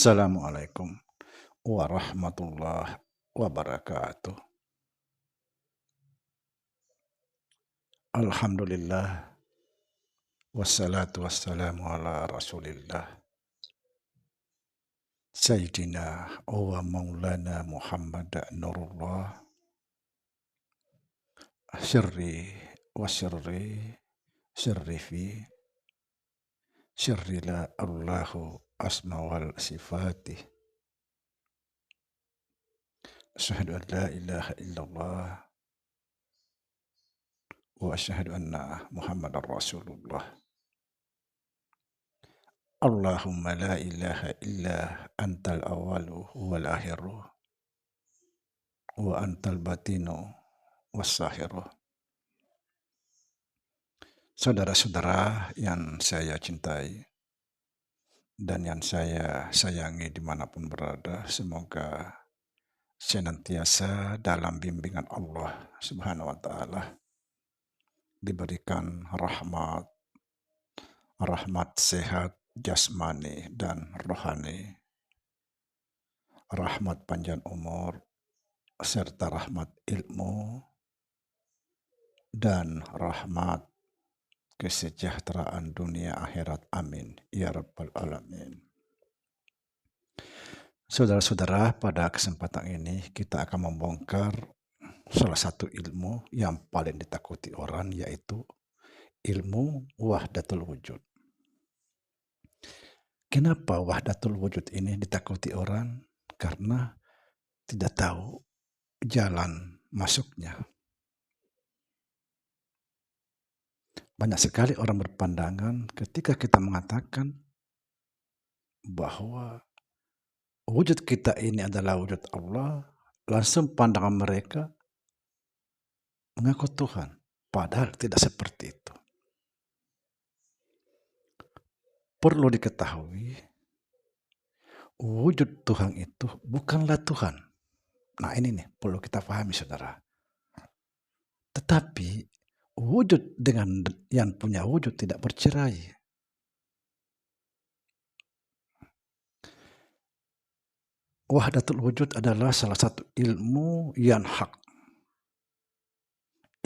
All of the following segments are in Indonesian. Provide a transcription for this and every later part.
Assalamualaikum warahmatullahi wabarakatuh. Alhamdulillah wassalatu wassalamu ala Rasulillah Sayyidina wa Maulana Muhammad Nurullah syirri wa syirri fi syirri la Allahu asma wal sifatih. Asyhadu an la ilaha illallah wa asyhadu anna Muhammadar Rasulullah. Allahumma la ilaha illa antal awalu wal akhiru wa antal batinu wassahiru. Saudara-saudara yang saya cintai dan yang saya sayangi dimanapun berada, semoga senantiasa dalam bimbingan Allah Subhanahu wa Ta'ala, diberikan rahmat sehat jasmani dan rohani, rahmat panjang umur serta rahmat ilmu dan rahmat kesejahteraan dunia akhirat. Amin ya rabbal alamin. Saudara-saudara, pada kesempatan ini kita akan membongkar salah satu ilmu yang paling ditakuti orang, yaitu ilmu wahdatul wujud. Kenapa wahdatul wujud ini ditakuti orang? Karena tidak tahu jalan masuknya. Banyak sekali orang berpandangan ketika kita mengatakan bahwa wujud kita ini adalah wujud Allah, langsung pandangan mereka mengaku Tuhan. Padahal tidak seperti itu. Perlu diketahui, wujud Tuhan itu bukanlah Tuhan. Nah ini nih perlu kita pahami, saudara. Tetapi wujud dengan yang punya wujud tidak bercerai. Wahdatul wujud adalah salah satu ilmu yang hak.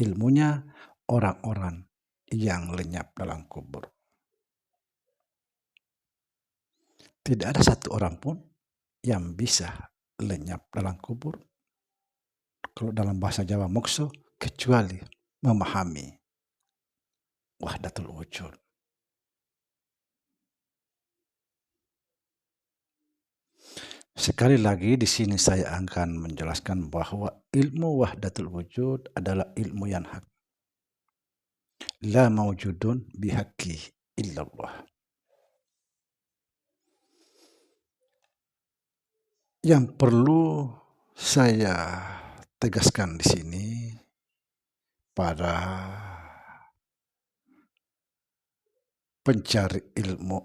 Ilmunya orang-orang yang lenyap dalam kubur. Tidak ada satu orang pun yang bisa lenyap dalam kubur, kalau dalam bahasa Jawa mokso, kecuali memahami wahdatul wujud. Sekali lagi di sini saya akan menjelaskan bahwa ilmu wahdatul wujud adalah ilmu yang hak. La maujudun bihaqqi illallah. Yang perlu saya tegaskan di sini para pencari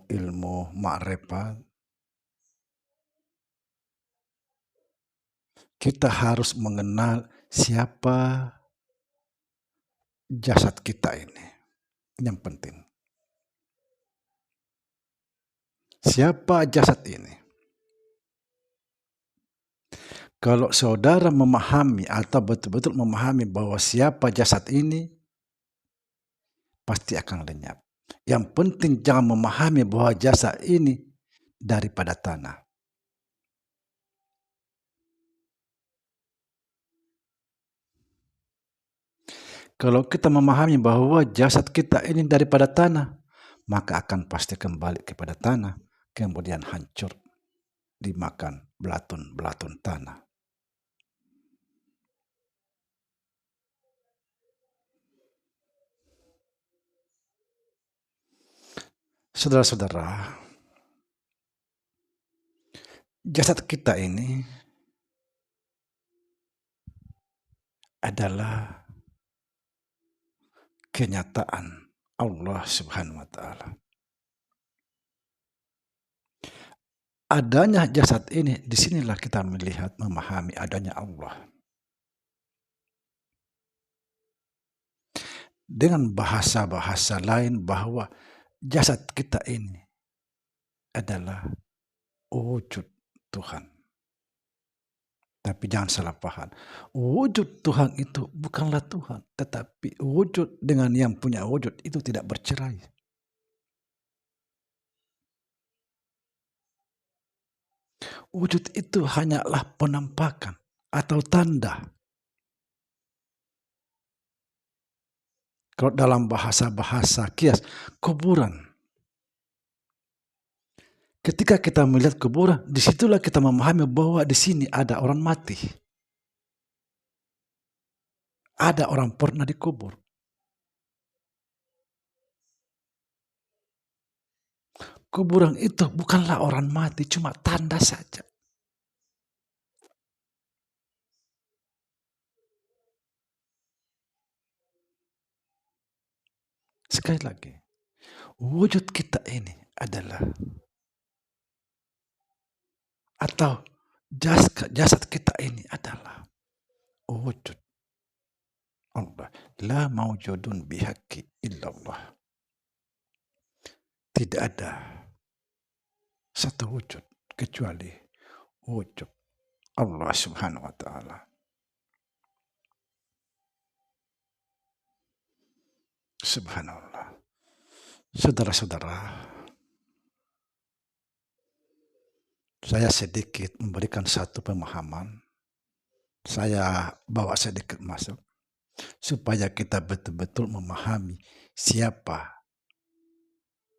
ilmu ma'rifat, kita harus mengenal siapa jasad kita ini. Yang penting. Siapa jasad ini? Kalau saudara memahami atau betul-betul memahami bahwa siapa jasad ini, pasti akan lenyap. Yang penting jangan memahami bahwa jasad ini daripada tanah. Kalau kita memahami bahwa jasad kita ini daripada tanah, maka akan pasti kembali kepada tanah, kemudian hancur dimakan belatun-belatun tanah. Saudara-saudara, jasad kita ini adalah kenyataan Allah Subhanahu wa Ta'ala. Adanya jasad ini, disinilah kita melihat, memahami adanya Allah. Dengan bahasa-bahasa lain bahwa jasad kita ini adalah wujud Tuhan. Tapi jangan salah paham. Wujud Tuhan itu bukanlah Tuhan, tetapi wujud dengan yang punya wujud itu tidak bercerai. Wujud itu hanyalah penampakan atau tanda. Kalau dalam bahasa-bahasa kias, kuburan. Ketika kita melihat kuburan, disitulah kita memahami bahwa di sini ada orang mati. Ada orang pernah dikubur. Kuburan itu bukanlah orang mati, cuma tanda saja. Sekali lagi, wujud kita ini adalah atau jasad kita ini adalah wujud Allah. La maujudun bihaqi illallah. Tidak ada satu wujud kecuali wujud Allah Subhanahu wa ta'ala. Subhanallah. Saudara-saudara, saya sedikit memberikan satu pemahaman. Saya bawa sedikit masuk supaya kita betul-betul memahami siapa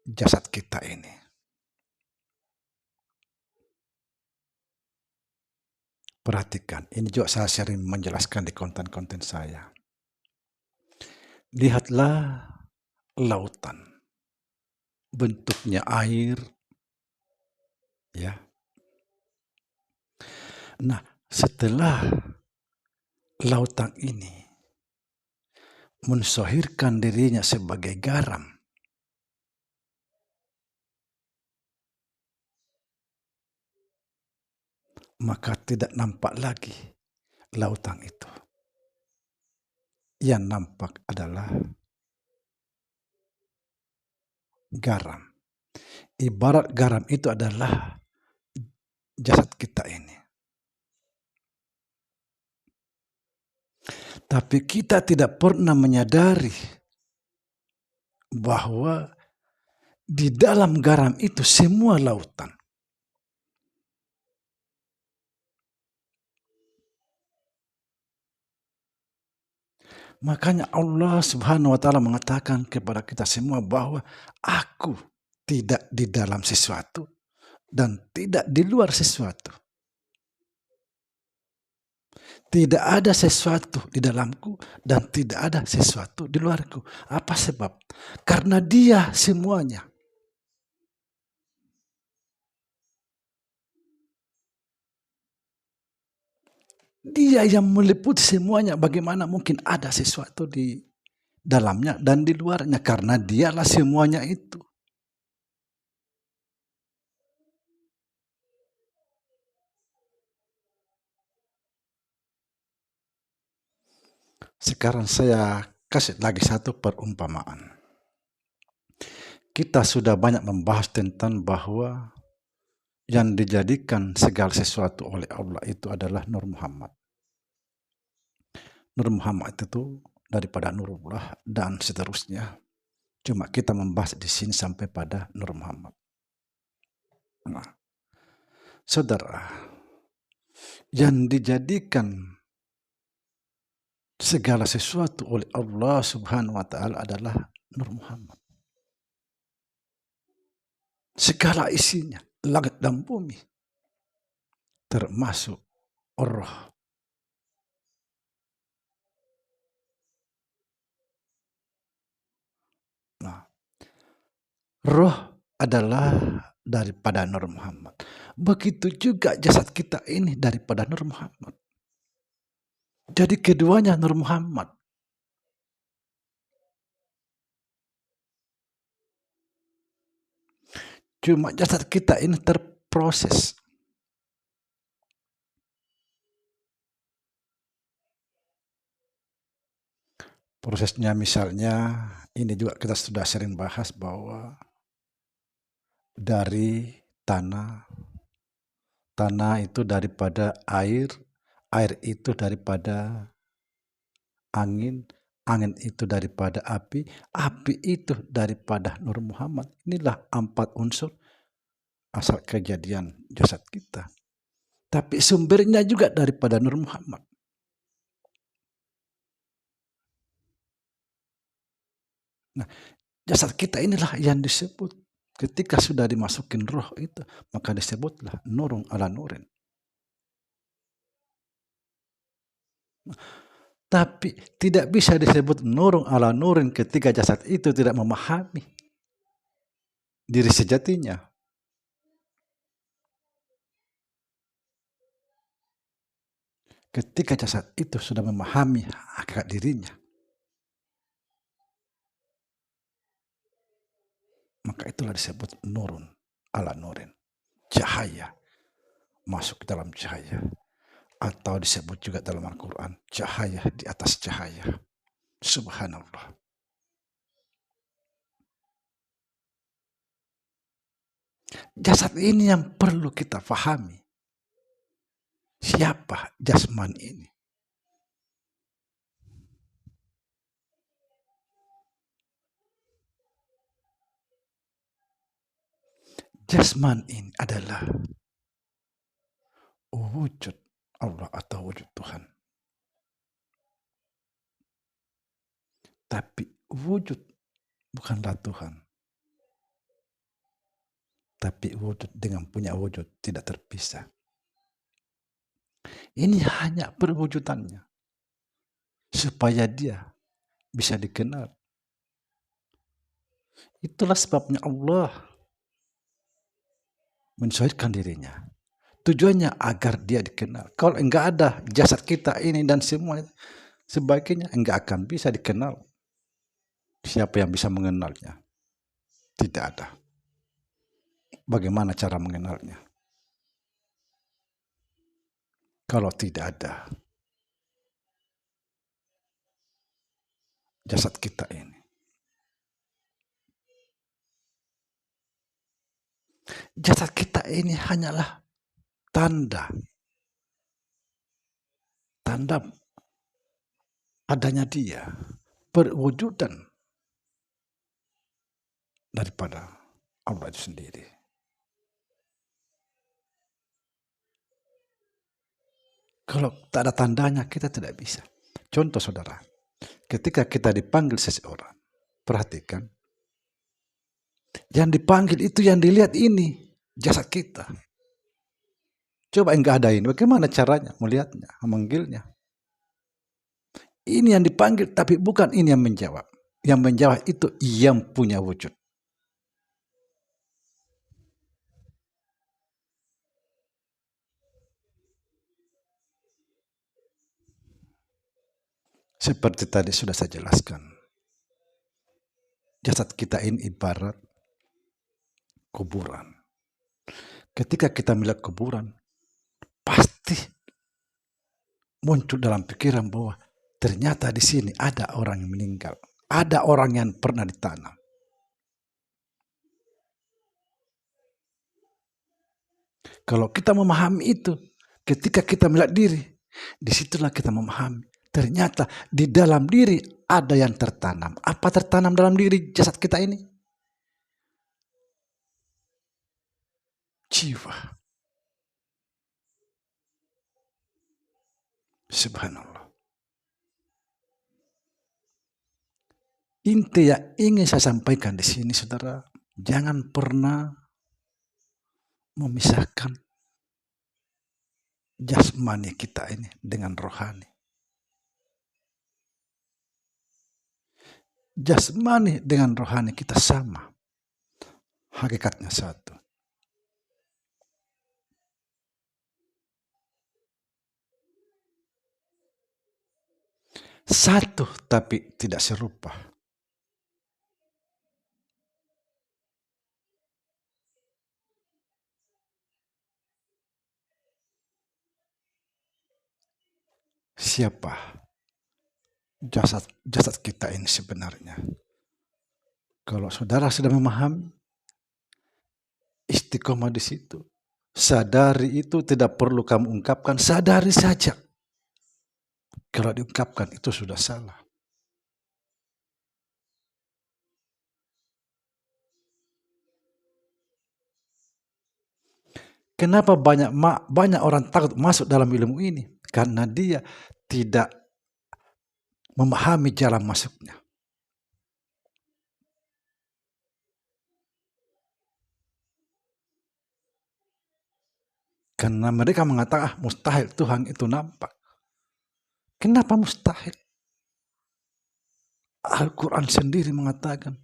jasad kita ini. Perhatikan, ini juga saya sering menjelaskan di konten-konten saya. Lihatlah lautan. Bentuknya air, ya. Nah, setelah lautan ini mensohirkan dirinya sebagai garam, maka tidak nampak lagi lautan itu. Yang nampak adalah garam. Ibarat garam itu adalah jasad kita ini. Tapi kita tidak pernah menyadari bahwa di dalam garam itu semua lautan. Makanya Allah Subhanahu wa ta'ala mengatakan kepada kita semua bahwa aku tidak di dalam sesuatu dan tidak di luar sesuatu. Tidak ada sesuatu di dalamku dan tidak ada sesuatu di luarku. Apa sebab? Karena Dia semuanya. Dia yang meliputi semuanya. Bagaimana mungkin ada sesuatu di dalamnya dan di luarnya? Karena Dialah semuanya itu. Sekarang saya kasih lagi satu perumpamaan. Kita sudah banyak membahas tentang bahwa yang dijadikan segala sesuatu oleh Allah itu adalah Nur Muhammad. Nur Muhammad itu daripada Nurullah dan seterusnya. Cuma kita membahas di sini sampai pada Nur Muhammad. Nah, saudara, yang dijadikan segala sesuatu oleh Allah Subhanahu wa ta'ala adalah Nur Muhammad. Segala isinya, langit dan bumi, termasuk roh. Nah, roh adalah daripada Nur Muhammad. Begitu juga jasad kita ini daripada Nur Muhammad. Jadi keduanya Nur Muhammad. Cuma jasad kita ini terproses. Prosesnya misalnya, ini juga kita sudah sering bahas bahwa dari tanah tanah itu daripada air, air itu daripada angin, angin itu daripada api, api itu daripada Nur Muhammad. Inilah 4 unsur asal kejadian jasad kita. Tapi sumbernya juga daripada Nur Muhammad. Nah, jasad kita inilah yang disebut ketika sudah dimasukin roh itu, maka disebutlah nurun ala nurin. Tapi tidak bisa disebut nurun ala nurin ketika jasad itu tidak memahami diri sejatinya. Ketika jasad itu sudah memahami hakikat dirinya, maka itulah disebut nurun ala nurin. Cahaya masuk ke dalam cahaya. Atau disebut juga dalam Al-Quran, cahaya di atas cahaya. Subhanallah. Jasad ini yang perlu kita pahami. Siapa jasman ini? Jasman ini adalah wujud Allah atau wujud Tuhan. Tapi wujud bukanlah Tuhan. Tapi wujud dengan punya wujud tidak terpisah. Ini hanya perwujudannya. Supaya dia bisa dikenal. Itulah sebabnya Allah mensyahidkan dirinya. Tujuannya agar dia dikenal. Kalau enggak ada jasad kita ini dan semua sebagainya, enggak akan bisa dikenal. Siapa yang bisa mengenalnya? Tidak ada. Bagaimana cara mengenalnya? Kalau tidak ada jasad kita ini. Jasad kita ini hanyalah tanda adanya dia, perwujudan daripada Allah itu sendiri. Kalau tak ada tandanya kita tidak bisa. Contoh saudara, ketika kita dipanggil seseorang, perhatikan, yang dipanggil itu yang dilihat ini jasad kita. Coba enggak ada ini, bagaimana caranya melihatnya, memanggilnya? Ini yang dipanggil, tapi bukan ini yang menjawab. Yang menjawab itu yang punya wujud. Seperti tadi sudah saya jelaskan. Jasad kita ini ibarat kuburan. Ketika kita melihat kuburan, pasti muncul dalam pikiran bahwa ternyata di sini ada orang yang meninggal. Ada orang yang pernah ditanam. Kalau kita memahami itu, ketika kita melihat diri, disitulah kita memahami. Ternyata di dalam diri ada yang tertanam. Apa tertanam dalam diri jasad kita ini? Jiwa. Subhanallah. Inti yang ingin saya sampaikan di sini, saudara, jangan pernah memisahkan jasmani kita ini dengan rohani. Jasmani dengan rohani kita sama. Hakikatnya satu. Satu tapi tidak serupa. Siapa jasad kita ini sebenarnya? Kalau saudara sudah memahami, istiqomah di situ, Sadari itu tidak perlu kamu ungkapkan, sadari saja. Kalau diungkapkan itu sudah salah. Kenapa banyak orang takut masuk dalam ilmu ini? Karena dia tidak memahami jalan masuknya. Karena mereka mengatakan mustahil Tuhan itu nampak. Kenapa mustahil? Al-Quran sendiri mengatakan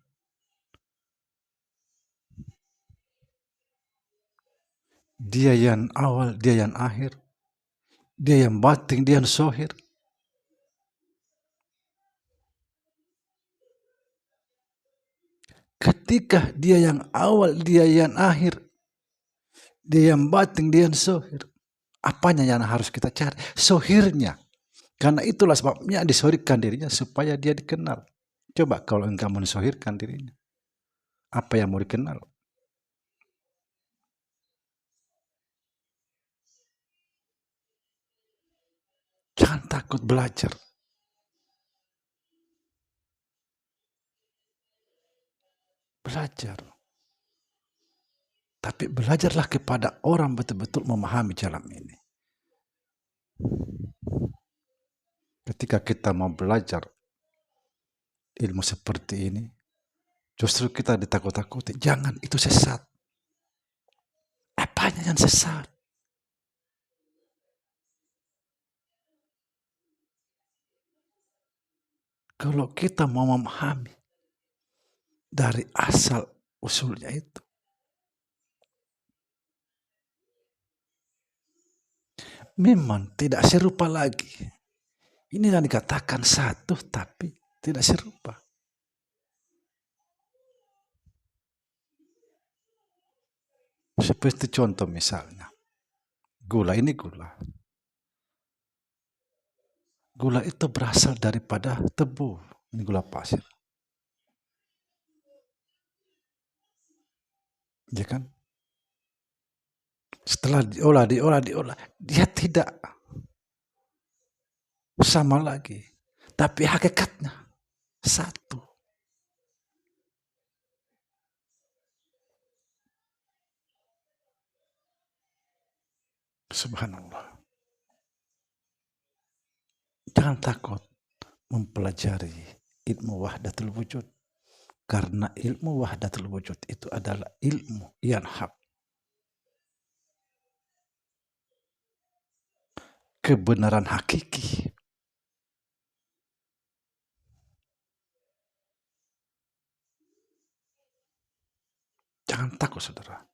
dia yang awal, dia yang akhir, dia yang batin, dia yang zohir. Ketika dia yang awal, dia yang akhir, dia yang batin, dia yang zohir, apanya yang harus kita cari? Zohirnya. Karena itulah sebabnya disohirkan dirinya supaya dia dikenal. Coba kalau engkau mensohirkan dirinya, apa yang mau dikenal? Jangan takut belajar. Belajar. Tapi belajarlah kepada orang betul-betul memahami jalan ini. Ketika kita mau belajar ilmu seperti ini, justru kita ditakut-takuti. Jangan, itu sesat. Apanya yang sesat? Kalau kita mau memahami dari asal usulnya itu, memang tidak serupa lagi. Ini yang dikatakan satu tapi tidak serupa. Seperti contoh misalnya, gula ini gula. Gula itu berasal daripada tebu, ini gula pasir. Ya kan? Setelah diolah, dia tidak sama lagi. Tapi hakikatnya satu. Subhanallah. Jangan takut mempelajari ilmu wahdatul wujud. Karena ilmu wahdatul wujud itu adalah ilmu yang hak. Kebenaran hakiki. Jangan takut, saudara.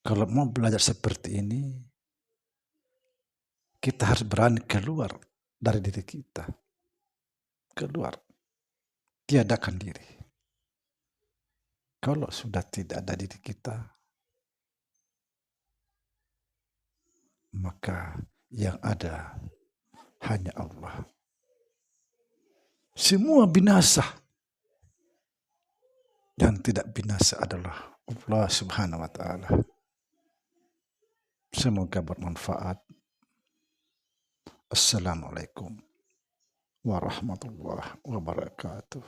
Kalau mau belajar seperti ini, kita harus berani keluar dari diri kita. Keluar. Tiadakan diri. Kalau sudah tidak ada diri kita, maka yang ada hanya Allah. Semua binasa. Yang tidak binasa adalah Allah Subhanahu wa ta'ala. Semoga bermanfaat. Assalamualaikum warahmatullahi wabarakatuh.